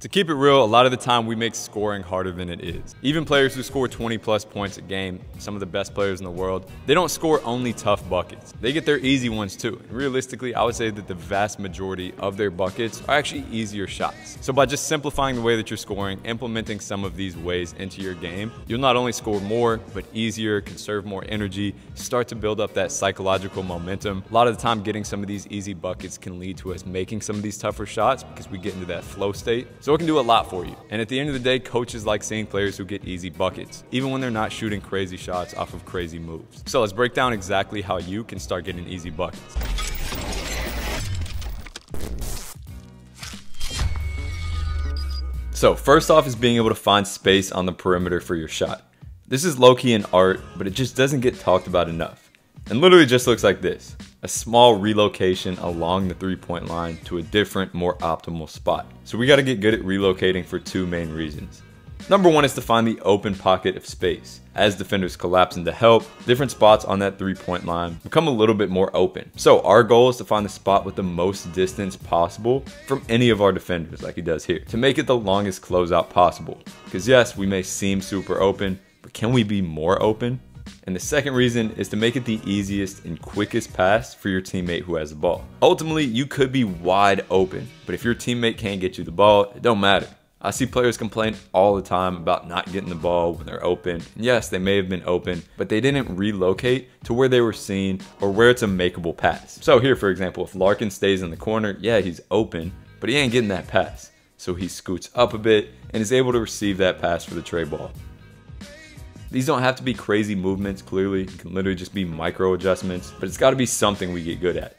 To keep it real, a lot of the time we make scoring harder than it is. Even players who score 20+ points a game, some of the best players in the world, they don't score only tough buckets. They get their easy ones too. And realistically, I would say that the vast majority of their buckets are actually easier shots. So by just simplifying the way that you're scoring, implementing some of these ways into your game, you'll not only score more, but easier, conserve more energy, start to build up that psychological momentum. A lot of the time, getting some of these easy buckets can lead to us making some of these tougher shots because we get into that flow state. So it can do a lot for you. And at the end of the day, coaches like seeing players who get easy buckets, even when they're not shooting crazy shots off of crazy moves. So let's break down exactly how you can start getting easy buckets. So first off is being able to find space on the perimeter for your shot. This is low-key an art, but it just doesn't get talked about enough. And literally just looks like this. A small relocation along the three-point line to a different, more optimal spot. So we got to get good at relocating for two main reasons. Number one is to find the open pocket of space. As defenders collapse into help, different spots on that three-point line become a little bit more open. So our goal is to find the spot with the most distance possible from any of our defenders, like he does here, to make it the longest closeout possible. Because yes, we may seem super open, but can we be more open? And the second reason is to make it the easiest and quickest pass for your teammate who has the ball. Ultimately, you could be wide open, but if your teammate can't get you the ball, it don't matter. I see players complain all the time about not getting the ball when they're open. And yes, they may have been open, but they didn't relocate to where they were seen or where it's a makeable pass. So here, for example, if Larkin stays in the corner, yeah, he's open, but he ain't getting that pass. So he scoots up a bit and is able to receive that pass for the tray ball. These don't have to be crazy movements, clearly. It can literally just be micro adjustments, but it's got to be something we get good at.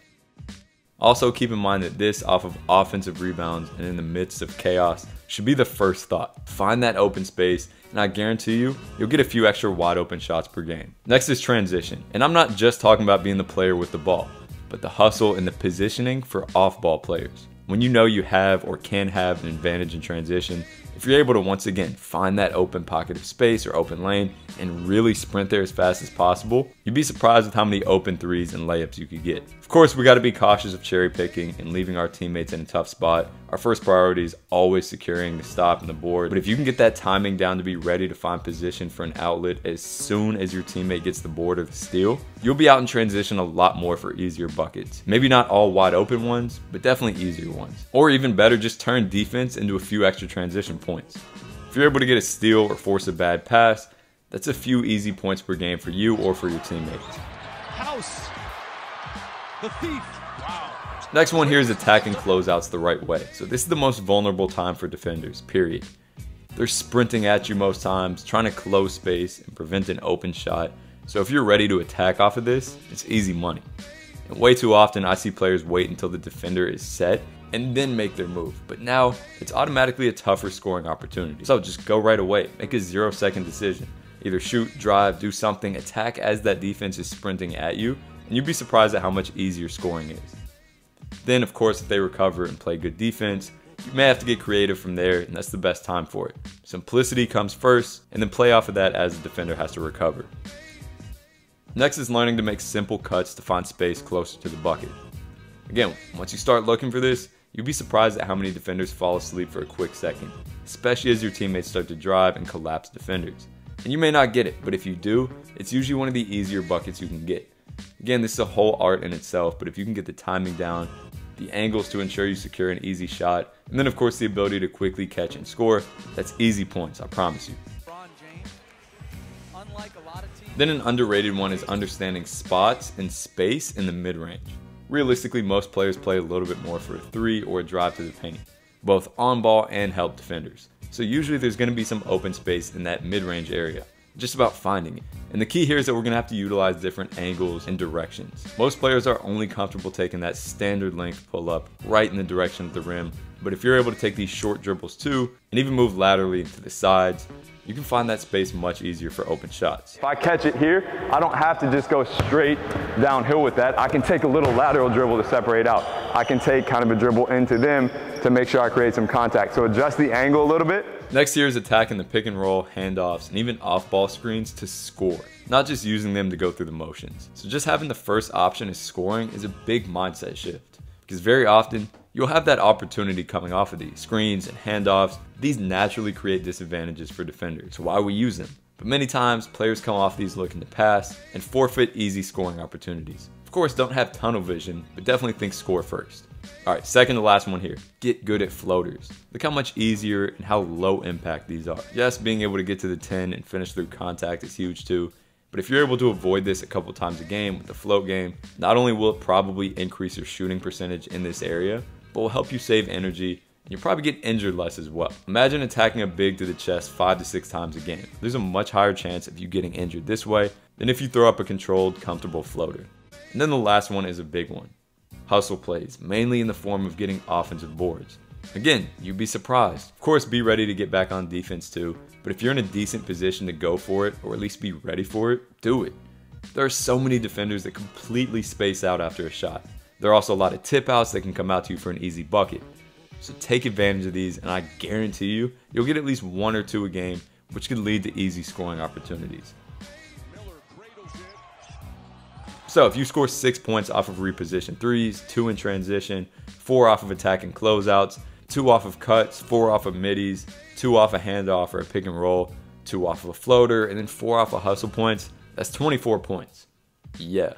Also, keep in mind that this off of offensive rebounds and in the midst of chaos should be the first thought. Find that open space, and I guarantee you, you'll get a few extra wide open shots per game. Next is transition. And I'm not just talking about being the player with the ball, but the hustle and the positioning for off-ball players. When you know you have or can have an advantage in transition, if you're able to once again find that open pocket of space or open lane and really sprint there as fast as possible, you'd be surprised with how many open threes and layups you could get. Of course, we got to be cautious of cherry picking and leaving our teammates in a tough spot. Our first priority is always securing the stop and the board, but if you can get that timing down to be ready to find position for an outlet as soon as your teammate gets the board or the steal, you'll be out in transition a lot more for easier buckets. Maybe not all wide open ones, but definitely easier ones. Or even better, just turn defense into a few extra transition points. If you're able to get a steal or force a bad pass, that's a few easy points per game for you or for your teammates. House, the thief. Wow. Next one here is attacking closeouts the right way. So this is the most vulnerable time for defenders, period. They're sprinting at you most times, trying to close space and prevent an open shot. So if you're ready to attack off of this, it's easy money. And way too often I see players wait until the defender is set and then make their move. But now it's automatically a tougher scoring opportunity. So just go right away, make a 0-second decision. Either shoot, drive, do something, attack as that defense is sprinting at you, and you'd be surprised at how much easier scoring is. Then of course, if they recover and play good defense, you may have to get creative from there, and that's the best time for it. Simplicity comes first, and then play off of that as the defender has to recover. Next is learning to make simple cuts to find space closer to the bucket. Again, once you start looking for this, you'll be surprised at how many defenders fall asleep for a quick second, especially as your teammates start to drive and collapse defenders. And you may not get it, but if you do, it's usually one of the easier buckets you can get. Again, this is a whole art in itself, but if you can get the timing down, the angles to ensure you secure an easy shot, and then of course the ability to quickly catch and score, that's easy points, I promise you. Then an underrated one is understanding spots and space in the mid-range. Realistically, most players play a little bit more for a three or a drive to the paint, both on ball and help defenders. So usually there's going to be some open space in that mid-range area, just about finding it. And the key here is that we're going to have to utilize different angles and directions. Most players are only comfortable taking that standard length pull up right in the direction of the rim, but if you're able to take these short dribbles too, and even move laterally to the sides, you can find that space much easier for open shots. If I catch it here, I don't have to just go straight downhill with that. I can take a little lateral dribble to separate out. I can take kind of a dribble into them to make sure I create some contact. So adjust the angle a little bit. Next here is attacking the pick and roll, handoffs, and even off-ball screens to score, not just using them to go through the motions. So just having the first option as scoring is a big mindset shift, because very often You'll have that opportunity coming off of these screens and handoffs. These naturally create disadvantages for defenders, so why we use them. But many times, players come off these looking to pass and forfeit easy scoring opportunities. Of course, don't have tunnel vision, but definitely think score first. Alright, second to last one here. Get good at floaters. Look how much easier and how low impact these are. Yes, being able to get to the 10 and finish through contact is huge too. But if you're able to avoid this a couple times a game with the float game, not only will it probably increase your shooting percentage in this area, but will help you save energy, and you'll probably get injured less as well. Imagine attacking a big to the chest 5 to 6 times a game. There's a much higher chance of you getting injured this way than if you throw up a controlled, comfortable floater. And then the last one is a big one. Hustle plays, mainly in the form of getting offensive boards. Again, you'd be surprised. Of course, be ready to get back on defense too, but if you're in a decent position to go for it, or at least be ready for it, do it. There are so many defenders that completely space out after a shot. There are also a lot of tip outs that can come out to you for an easy bucket. So take advantage of these, and I guarantee you, you'll get at least 1 or 2 a game, which could lead to easy scoring opportunities. So if you score 6 points off of reposition threes, 2 in transition, 4 off of attacking closeouts, 2 off of cuts, 4 off of middies, 2 off a handoff or a pick and roll, 2 off of a floater, and then 4 off of hustle points, that's 24 points. Yeah.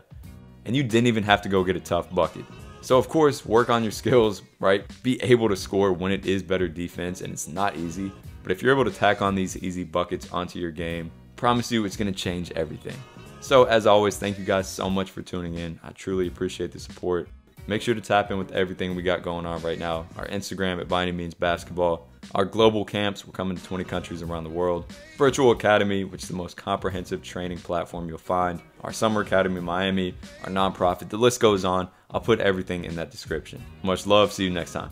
And you didn't even have to go get a tough bucket. So of course, work on your skills, right? Be able to score when it is better defense, and it's not easy. But if you're able to tack on these easy buckets onto your game, I promise you it's going to change everything. So as always, thank you guys so much for tuning in. I truly appreciate the support. Make sure to tap in with everything we got going on right now. Our Instagram at By Any Means Basketball. Our global camps, we're coming to 20 countries around the world. Virtual Academy, which is the most comprehensive training platform you'll find. Our Summer Academy in Miami, our nonprofit, the list goes on. I'll put everything in that description. Much love, see you next time.